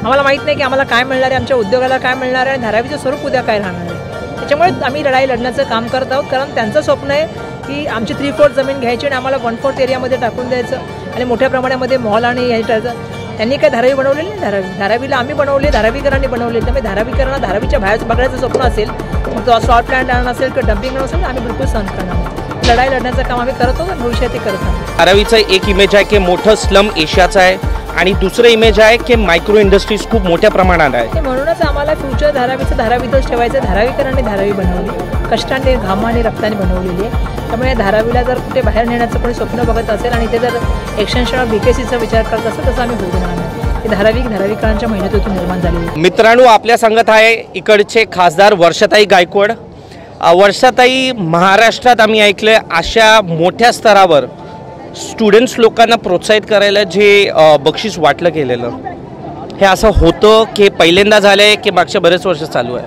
आम्हाला माहीत नाही की आम्हाला काय मिळणार आहे, आमच्या उद्योगाला काय मिळणार आहे आणि धारावीचं स्वरूप उद्या काय राहणार आहे. त्याच्यामुळे आम्ही लढाई लढण्याचं काम करत आहोत. कारण त्यांचं स्वप्न आहे की आमची 3/4 जमीन घ्यायची आणि आम्हाला 1/4 एरियामध्ये टाकून द्यायचं आणि मोठ्या प्रमाणामध्ये मॉल आणि हे टाकायचं. त्यांनी काय धारावी बनवलेली नाही. धारावीला आम्ही बनवले, धारावीकरांनी बनवले. त्यामुळे धारावीकरांना धारावीच्या बाहेर बघायचं स्वप्न असेल, मग तो स्लॉट प्लॅन्ट आणणं असेल किंवा डम्पिंग असेल, आम्ही बिलकुल सहन करणार. लढाई लढण्याचं काम आम्ही करतो, भविष्यातही करत आहोत. धारावीचा एक इमेज आहे की मोठं स्लम एशियाचं आहे आणि दुसरं इमेज आहे की मायक्रो इंडस्ट्रीज खूप मोठ्या प्रमाणात आहे. म्हणूनच आम्हाला फ्युचर धारावीतच ठेवायचं. धारावीकरांनी धारावी बनवली, कष्टाने घामाने रक्ताने बनवलेली आहे. त्यामुळे धारावीला जर कुठे बाहेर नेण्याचं कोणी स्वप्न बघत असेल आणि ते जर एक्सटेन्शन ऑफ BKCचा विचार करत असेल तसं आम्ही होऊ देणार नाही. ते धारावीकरांच्या मेहनतीतून निर्माण झालेली. मित्रांनो, आपल्या संगत आहे इकडचे खासदार वर्षाताई गायकवाड. वर्षाताई, महाराष्ट्रात आम्ही ऐकलं अशा मोठ्या स्तरावर स्टुडंट्स लोकांना प्रोत्साहित करायला जे बक्षीस वाटलं गेलेलं, हे असं होतं की पहिल्यांदा झालं आहे की मागच्या बरेच वर्ष चालू आहे?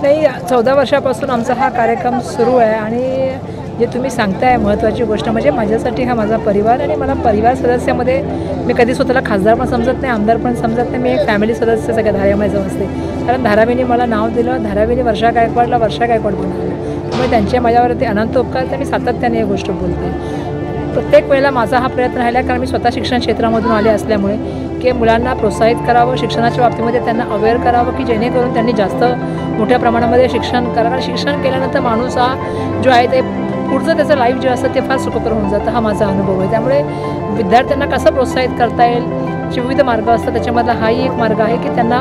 नाही, 14 वर्षापासून आमचा हा कार्यक्रम सुरू आहे आणि जे तुम्ही सांगताय महत्त्वाची गोष्ट म्हणजे माझ्यासाठी हा माझा परिवार आणि मला परिवार सदस्यामध्ये मी कधी स्वतःला खासदार पण समजत नाही, आमदार पण समजत नाही. मी एक फॅमिली सदस्य सगळ्या धारावीमध्ये समजते. कारण धारावीने मला नाव दिलं, धारावीने वर्षा गायकवाडला वर्षा गायकवाड बनवलं. त्यामुळे त्यांचे माझ्यावरती अनंत उपकार, तर मी सातत्याने ही गोष्ट बोलते. प्रत्येक वेळेला माझा हा प्रयत्न राहिला, कारण मी स्वतः शिक्षण क्षेत्रामधून आले असल्यामुळे की मुलांना प्रोत्साहित करावं, शिक्षणाच्या बाबतीमध्ये त्यांना अवेअर करावं की जेणेकरून त्यांनी जास्त मोठ्या प्रमाणामध्ये शिक्षण करावं. कारण शिक्षण केल्यानंतर माणूस हा जो आहे ते पुढचं त्याचं लाईफ जे असतं ते फार सुखकर होऊन जातं. हा माझा अनुभव आहे. त्यामुळे विद्यार्थ्यांना कसं प्रोत्साहित करता येईल, जे विविध मार्ग असतात त्याच्यामधला हाही एक मार्ग आहे की त्यांना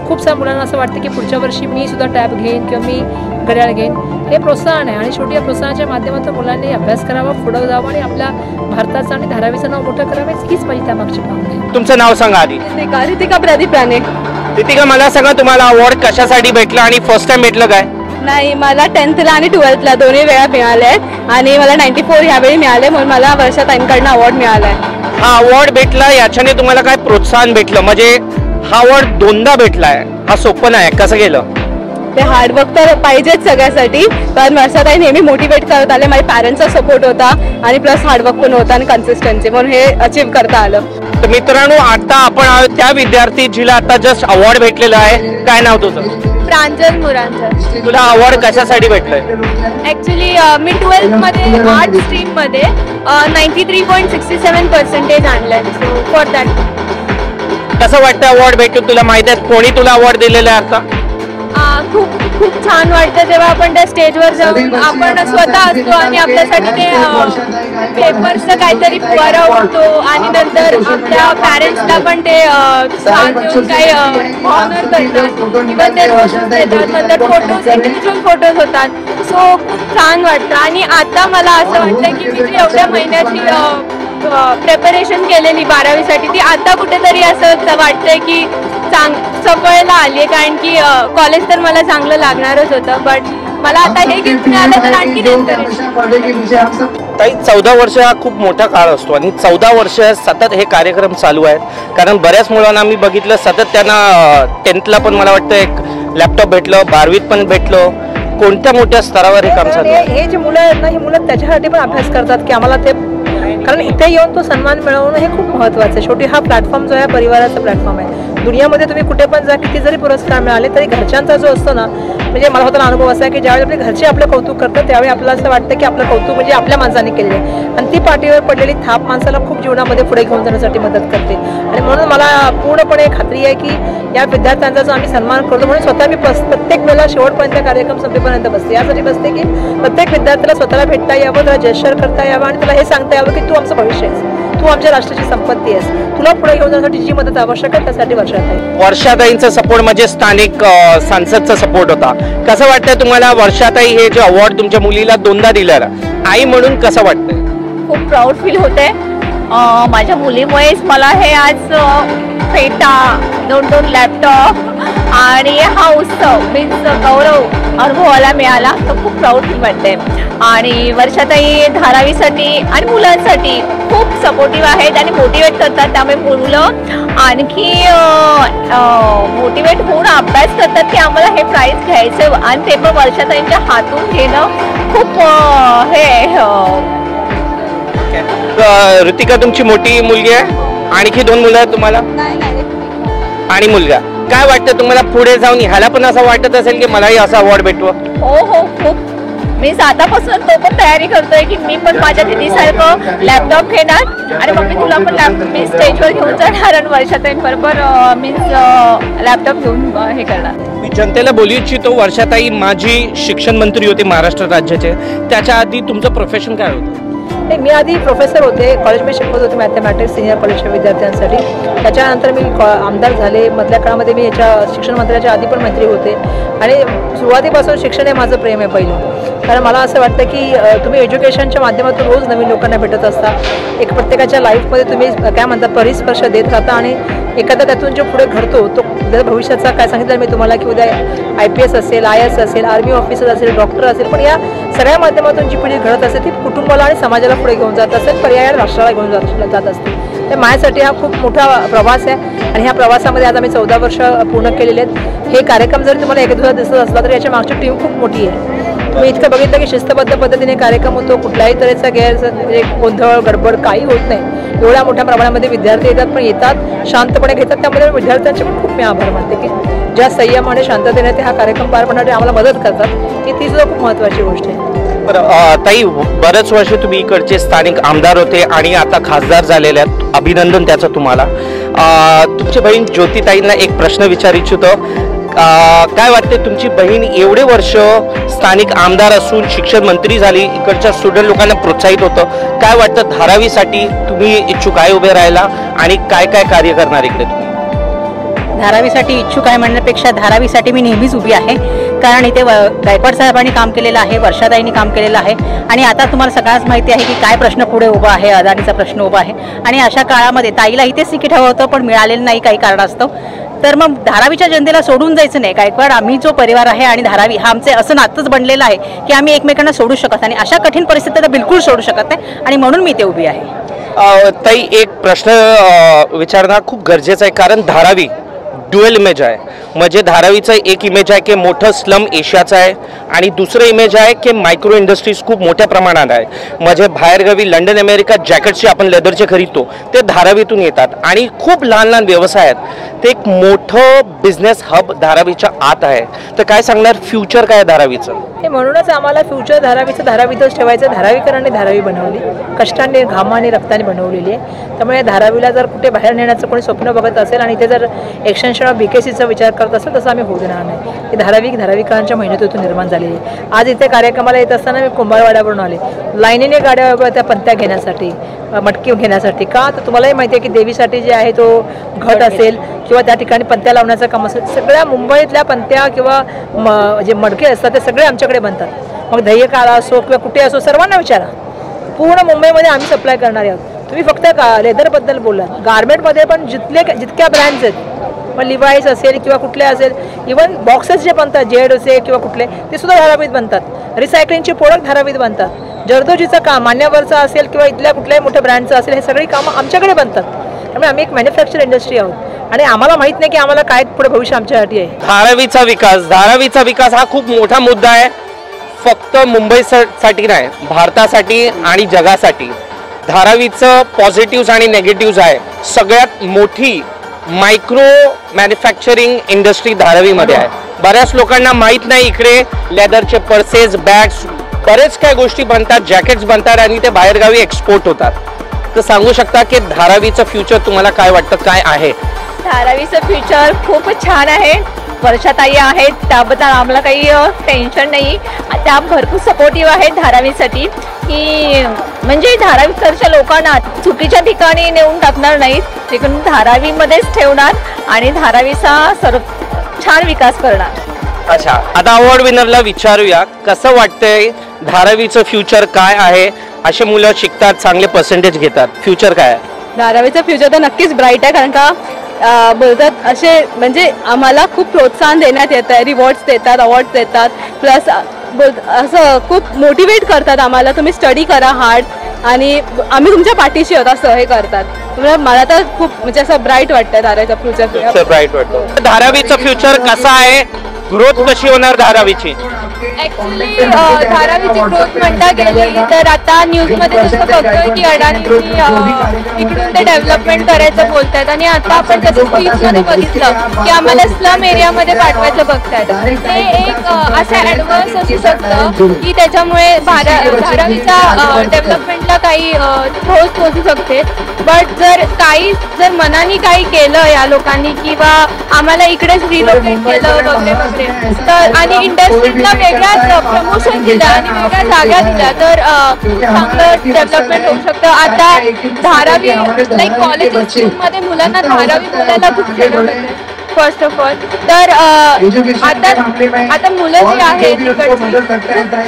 खूप साऱ्या मुलांना असं वाटतं की पुढच्या वर्षी मी सुद्धा टॅब घेईन किंवा मी घड्याळ घेईन. हे प्रोत्साहन आहे आणि शेवटी या प्रोत्साहनाच्या माध्यमातून मुलांनी अभ्यास करावा, पुढं जावं आणि आपल्या भारताचं आणि धारावीचं नाव मोठं करावं, हीच माझी त्यामागची भावना आहे. तुमचं नाव सांगा आधी. रितिका प्रदीप राणे. रितिका, मला सांगा तुम्हाला अवॉर्ड कशासाठी भेटला आणि फर्स्ट टाइम भेटलं काय? नाही, मला 10th आणि 12th दोन्ही वेळा मिळाले आहेत आणि मला 94 ह्यावेळी मिळाले, म्हणून मला वर्षाताईंकडनं अवॉर्ड मिळाला आहे. हा अवॉर्ड भेटला, याच्याने तुम्हाला काय प्रोत्साहन भेटलं? म्हणजे हा अवॉर्ड दोनदा भेटलाय, हा सोपं नाही, कसं गेलं? ते हार्डवर्क तर पाहिजेच सगळ्यासाठी, कारण वर्षाताई नेहमी मोटिवेट करत आले. माझ्या पॅरेंट्सचा सपोर्ट होता आणि प्लस हार्डवर्क पण होता आणि कन्सिस्टन्सी, म्हणून हे अचीव्ह करता आलं. तर मित्रांनो, आता आपण त्या विद्यार्थी जिला आता जस्ट अवॉर्ड भेटलेला आहे, काय नाव तुझं? प्रांजल मुरांजल. तुला अवॉर्ड कशासाठी भेटलंय? ॲक्च्युली मी 12th मध्ये आर्ट स्ट्रीममध्ये 93.67% आणलंय, सो फॉर दॅट. कसं वाटतं अवॉर्ड भेटून? तुला माहिती आहे कोणी तुला अवॉर्ड दिलेला आहे आता? खूप छान वाटतं जेव्हा आपण त्या स्टेजवर जाऊन आपण स्वतः असतो आणि आपल्यासाठी ते पेपर्सचं काहीतरी फुवारा उडतो आणि नंतर आपल्या पॅरेंट्सला पण ते छान देऊन काही ऑनर करतात, इव्हन ते रोशन्स देतात, नंतर फोटोज, इंडिव्हिज्युअल फोटोज होतात. सो खूप छान वाटतं आणि आता मला असं वाटतं की मी एवढ्या महिन्याची प्रिपरेशन केलेली 12वीसाठी ती आता कुठेतरी असं वाटतंय की सफळला आली आहे, कारण की कॉलेज तर मला चांगलं लागणारच होतं, बट मला आता हे गिफ्ट मिळालं तर आणखी ताई, 14 वर्ष हा खूप मोठा काळ असतो आणि 14 वर्ष सतत हे कार्यक्रम चालू आहेत. कारण बऱ्याच मुलांना आम्ही बघितलं सतत त्यांना 10thला पण मला वाटतं एक लॅपटॉप भेटलं, 12वीत पण भेटलं. कोणत्या मोठ्या स्तरावर हे काम चालू आहे? हे जे मुलं आहेत ना, ही मुलं त्याच्यासाठी पण अभ्यास करतात की आम्हाला ते, कारण इथे येऊन तो सन्मान मिळवणं हे खूप महत्त्वाचं आहे. शेवटी हा प्लॅटफॉर्म जो आहे परिवाराचा प्लॅटफॉर्म आहे. दुनियामध्ये तुम्ही कुठे पण जा, किती जरी पुरस्कार मिळाले तरी घरच्यांचा जो असतो ना, म्हणजे मला स्वतःला अनुभव असा आहे की ज्यावेळी आपले घरचे आपलं कौतुक करतात त्यावेळी आपल्याला असं वाटतं की आपलं कौतुक म्हणजे आपल्या माणसाने केलेलं आहे आणि ती पाठीवर पडलेली थाप माणसाला खूप जीवनामध्ये पुढे घेऊन जाण्यासाठी मदत करते. आणि म्हणून मला पूर्णपणे खात्री आहे की या विद्यार्थ्यांचा जो आम्ही सन्मान करतो, म्हणून स्वतः मी प्रत्येक वेळेला शेवटपर्यंत कार्यक्रम संपेपर्यंत बसते. यासाठी बसते की प्रत्येक विद्यार्थ्याला स्वतःला भेटता यावं, त्याला जेस्चर करता यावं आणि त्याला हे सांगता यावं की तू आमचं भविष्य आहेस, तू आमच्या राष्ट्राची संपत्ती आहेस, तुला पुढे घेऊन जाण्यासाठी जी मदत आवश्यक आहे त्यासाठी वर्षाताईंचा सपोर्ट म्हणजे स्थानिक सांसदचा सपोर्ट होता. कसं वाटतं तुम्हाला वर्षाताई हे जे अवॉर्ड तुमच्या मुलीला दोनदा दिलं, आई म्हणून कसं वाटतंय? खूप प्राऊड फील होते. माझ्या मुलीमुळेच मला हे आज फेटा, 2 लॅपटॉप आणि हा उत्सव मीन्स गौरव अनुभवाला मिळाला, तर खूप प्राऊड फील वाटते. आणि वर्षाताई धारावीसाठी आणि मुलांसाठी खूप सपोर्टिव्ह आहेत आणि मोटिवेट करतात, त्यामुळे मुलं आणखी मोटिवेट होऊन अभ्यास करतात की आम्हाला हे प्राईज घ्यायचं आणि ते पण वर्षाताईंच्या हातून घेणं खूप ऋतिका तुमची मोठी मुलगी आहे, आणखी 2 मुलं आहेत तुम्हाला? आणि मुलगा. काय वाटतं तुम्हाला पुढे जाऊन ह्याला पण असं वाटत असेल की मलाही असा अवॉर्ड भेटवा? हो हो, खूप. मी आतापासून तो पण तयारी करतोय की मी पण माझ्या दिदीसारखं लॅपटॉप घेणार आणि मग मी तुला पण लॅपटॉप मी स्टेजवर घेऊन जाणार आणि वर्षाताई बरोबर मी लॅपटॉप घेऊन हे करणार. मी जनतेला बोलू इच्छितो, वर्षाताई माजी शिक्षण मंत्री होते महाराष्ट्र राज्याचे. त्याच्या आधी तुमचं प्रोफेशन काय होतं? नाही, मी आधी प्रोफेसर होते, कॉलेजमध्ये शिकवत होते मॅथमॅटिक्स सिनियर कॉलेजच्या विद्यार्थ्यांसाठी. त्याच्यानंतर मी आमदार झाले. मधल्या काळामध्ये मी याच्या शिक्षण मंत्र्याच्या आधी पण मंत्री होते आणि सुरुवातीपासून शिक्षण हे माझं प्रेम आहे पहिलं. कारण मला असं वाटतं की तुम्ही एज्युकेशनच्या माध्यमातून रोज नवीन लोकांना भेटत असता. एक प्रत्येकाच्या लाईफमध्ये तुम्ही काय म्हणतात परिस्पर्श देत राहता आणि एखादा त्यातून जो पुढे घडतो तो भविष्याचा काय सांगितलं मी तुम्हाला की उद्या IPS असेल, IAS असेल, आर्मी ऑफिसर असेल, डॉक्टर असेल, पण या सगळ्या माध्यमातून जी पिढी घडत असते ती कुटुंबाला आणि समाजाला पुढे घेऊन जात असेल, पर्यायाने राष्ट्राला घेऊन जात असते. तर माझ्यासाठी हा खूप मोठा प्रवास आहे आणि ह्या प्रवासामध्ये आज आम्ही 14 वर्ष पूर्ण केलेले आहेत. हे कार्यक्रम जरी तुम्हाला एक दिवसात दिसत असला तरी याच्या मागची टीम खूप मोठी आहे. तुम्ही इतकं बघितलं की शिस्तबद्ध पद्धतीने कार्यक्रम होतो, कुठल्याही तऱ्हेचा गैर गोंधळ गडबड काही होत नाही. एवढ्या मोठ्या प्रमाणामध्ये विद्यार्थी येतात, पण येतात शांतपणे घेतात. त्यामध्ये विद्यार्थ्यांचे पण खूप मी आभार मानते की ज्या संयम आणि शांततेने ते हा कार्यक्रम पार पाडण्यासाठी आम्हाला मदत करतात की ती सुद्धा खूप महत्त्वाची गोष्ट आहे. बरं ताई, बरेच वर्ष तुम्ही इकडचे स्थानिक आमदार होते आणि आता खासदार झालेले आहेत, अभिनंदन त्याचं तुम्हाला. तुमची बहीण ज्योतिताईंना एक प्रश्न विचारू इच्छितो. काय वाटते तुमची बहीण एवढे वर्ष स्थानिक आमदार असून शिक्षण मंत्री झाली, इकडच्या स्टुडंट लोकांना प्रोत्साहित होतं, काय वाटतं धारावीसाठी तुम्ही इच्छुक आहे उभे राहायला आणि काय काय कार्य करणार इकडे तुम्ही? धारावीसाठी इच्छुक आहे म्हणण्यापेक्षा धारावीसाठी मी नेहमीच उभी आहे. कारण इथे गायकवाड साहेबांनी काम केलेलं आहे, वर्षाताईंनी काम केलेलं आहे आणि आता तुम्हाला सगळ्यांच माहिती आहे की काय प्रश्न पुढे उभा आहे, अदानीचा प्रश्न उभा आहे आणि अशा काळामध्ये ताईला इथेच तिकीट हवं होतं पण मिळालेलं नाही काही कारणास्तव. तर मग धारावीच्या जनतेला सोडून जायचं नाही. गायकवाड आम्ही जो परिवार आहे आणि धारावी हा आमचे असं नातंच बनलेलं आहे की आम्ही एकमेकांना सोडू शकत आणि अशा कठीण परिस्थितीत बिलकुल सोडू शकत नाही आणि म्हणून मी इथे उभी आहे. ताई, एक प्रश्न विचारणं खूप गरजेचं आहे कारण धारावी ड्युअल इमेज आहे. म्हणजे धारावीचं एक इमेज आहे की मोठं स्लम एशियाचं आहे आणि दुसरं इमेज आहे की मायक्रो इंडस्ट्रीज खूप मोठ्या प्रमाणात आहे. म्हणजे बाहेरगावी लंडन अमेरिका जॅकेट्सचे आपण लेदरचे खरीदतो ते धारावीतून येतात आणि खूप लहान लहान व्यवसाय आहेत. ते एक मोठं बिझनेस हब धारावीच्या आत आहे. तर काय सांगणार फ्युचर काय धारावीचं? हे म्हणूनच आम्हाला फ्युचर धारावीतच ठेवायचं. धारावीकरांनी धारावी बनवली, कष्टाने घामाने रक्ताने बनवलेली आहे. त्यामुळे धारावीला जर कुठे बाहेर नेण्याचं कोणी स्वप्न बघत असेल आणि इथे जर एक्सटेन्शन ऑफ BKCचा विचार करत असेल तसं आम्ही होऊ देणार नाही. ही धारावीकरांच्या मेहनतीतून निर्माण झालेली आहे. आज इथे कार्यक्रमाला येत असताना मी कुंभारवाड्यावरून आले, लाईनीने गाड्या उभ्या त्या पंत्या घेण्यासाठी, मटकी घेण्यासाठी. का तर तुम्हालाही माहिती आहे की देवीसाठी जे आहे तो घट असेल किंवा त्या ठिकाणी पंत्या लावण्याचं काम असेल, सगळ्या मुंबईतल्या पंत्या किंवा जे मडके असतात ते सगळे आमच्याकडे बनतात. मग दह्यकाळा असो किंवा कुठे असो सर्वांना विचारा, पूर्ण मुंबईमध्ये आम्ही सप्लाय करणार आहोत. तुम्ही फक्त लेदरबद्दल बोललात, गार्मेंटमध्ये पण जितक्या ब्रँड्स आहेत, मग लिवाईस असेल किंवा कुठले असेल, इव्हन बॉक्सेस जे बनतात जेड असेल किंवा कुठले ते सुद्धा धारावीत बनतात. रिसायकलिंगचे प्रोडक्ट धारावीत बनतात. जर्दोजीचं काम मान्यवरचं असेल किंवा इथल्या कुठल्याही मोठ्या ब्रँडचं असेल, हे सगळी कामं आमच्याकडे बनतात. त्यामुळे आम्ही एक मॅन्युफॅक्चर इंडस्ट्री आहोत आणि आम्हाला माहीत नाही की आम्हाला काय पुढे भविष्य आमच्यासाठी आहे. धारावीचा विकास हा खूप मोठा मुद्दा आहे, फक्त मुंबईसाठी नाही, भारतासाठी आणि जगासाठी. धारावीचं पॉझिटिव्ह आणि नेगेटिव्ह आहे. सगळ्यात मोठी मायक्रो मॅन्युफॅक्चरिंग इंडस्ट्री धारावीमध्ये आहे. बऱ्याच लोकांना माहीत नाही इकडे लेदरचे पर्सेस, बॅग्स, बरेच काही गोष्टी बनतात, जॅकेट्स बनतात आणि ते बाहेरगावी एक्सपोर्ट होतात. तर सांगू शकता की धारावीचं फ्युचर तुम्हाला काय वाटतं, काय आहे? धारावीचं फ्युचर खूप छान आहे. वर्षाताई आहेत त्याबद्दल आम्हाला काही टेन्शन नाही. त्या भरपूर सपोर्टिव्ह आहेत धारावीसाठी की म्हणजे धारावीकडच्या लोकांना चुकीच्या ठिकाणी नेऊन टाकणार नाहीत, तिकडून धारावीमध्येच ठेवणार आणि धारावीचा छान विकास करणार. अच्छा, आता अवॉर्ड विनरला विचारूया, कसं वाटतंय धारावीचं फ्युचर काय आहे? असे मुलं शिकतात, चांगले पर्सेंटेज घेतात, फ्युचर काय आहे? धारावीचं फ्युचर तर नक्कीच ब्राईट आहे. कारण का बोलतात असे म्हणजे आम्हाला खूप प्रोत्साहन देण्यात येतं आहे, रिवॉर्ड्स देतात, अवॉर्ड्स देतात, प्लस असं खूप मोटिवेट करतात आम्हाला, तुम्ही स्टडी करा हार्ड आणि आम्ही तुमच्या पाठीशी आहोत असं हे करतात. मला तर खूप म्हणजे असं ब्राईट वाटतं धारावीचं फ्युचर. ब्राईट वाटतं. धारावीचं फ्युचर कसं आहे ग्रोथ कशी होणार धारावीची? ऍक्च्युली धारावीची ग्रोथ म्हणता गेली तर आता न्यूजमध्ये जसं बघतोय की अडाणी इकडून ते डेव्हलपमेंट करायचं बोलतात आणि आता आपण त्याचं स्पीचमध्ये बघितलं की आम्हाला स्लम एरियामध्ये पाठवायचं बघतात. ते एक असं ॲडव्हान्स असू शकतं की त्याच्यामुळे धारावीच्या डेव्हलपमेंटला काही ठोस पोचू शकते. बट जर मनाने काही केलं या लोकांनी किंवा आम्हाला इकडेच रिलोकेट केलं वगैरे वगैरे तर आणि इंडस्ट्रीला वेगळ्याच प्रमोशन दिलं आणि वेगळ्या जागा दिल्या तर चांगलं डेव्हलपमेंट होऊ शकतं. आता धारावी लाईक कॉलेज स्कूलमध्ये मुलांना धारावी बोलायला खूप शिकवलं फर्स्ट ऑफ ऑल. तर आता मुलं जी आहेत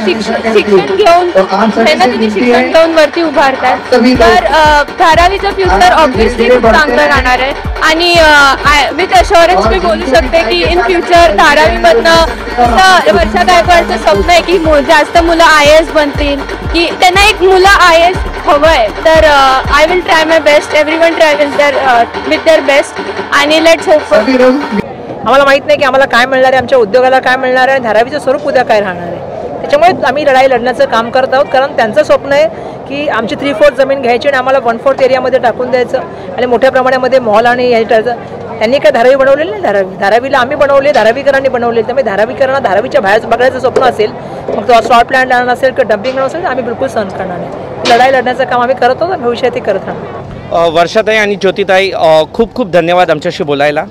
शिक्षण घेऊन मेहनतीने शिक्षण घेऊन वरती उभारतात तर धारावीचं फ्युचर ऑब्व्हियसली खूप चांगलं राहणार आहे आणि विथ अश्युरन्स मी बोलू शकते की इन फ्युचर धारावीमधनं जसं वर्षा गायकवाडचं स्वप्न आहे की जास्त मुलं IAS बनतील की त्यांना एक मुलं IAS हवं आहे तर I will try my best. Everyone try with their best आणि लेट्स होप फॉर. आम्हाला माहीत नाही की आम्हाला काय मिळणार आहे, आमच्या उद्योगाला काय मिळणार आहे आणि धारावीचं स्वरूप उद्या काय राहणार आहे. त्याच्यामुळे आम्ही लढाई लढण्याचं काम करत आहोत कारण त्यांचं स्वप्न आहे की आमची 3/4 जमीन घ्यायची आणि आम्हाला 1/4 एरियामध्ये टाकून द्यायचं आणि मोठ्या प्रमाणामध्ये मॉल आणि हे त्यांनी काय धारावी बनवलेली नाही. धारावीला आम्ही बनवले, धारावीकरांनी बनवले. त्यामुळे धारावीकरांना धारावीच्या बाहेर बघायचं स्वप्न असेल मग तो स्लॉट प्लॅन आणणार असेल किंवा डम्पिंग असेल तर आम्ही बिलकुल सहन करणार नाही. लढाई लढण्याचं काम आम्ही करत आहोत, भविष्यातही करत राहणार. वर्षाताई आणि ज्योतिताई खूप खूप धन्यवाद आमच्याशी बोलायला.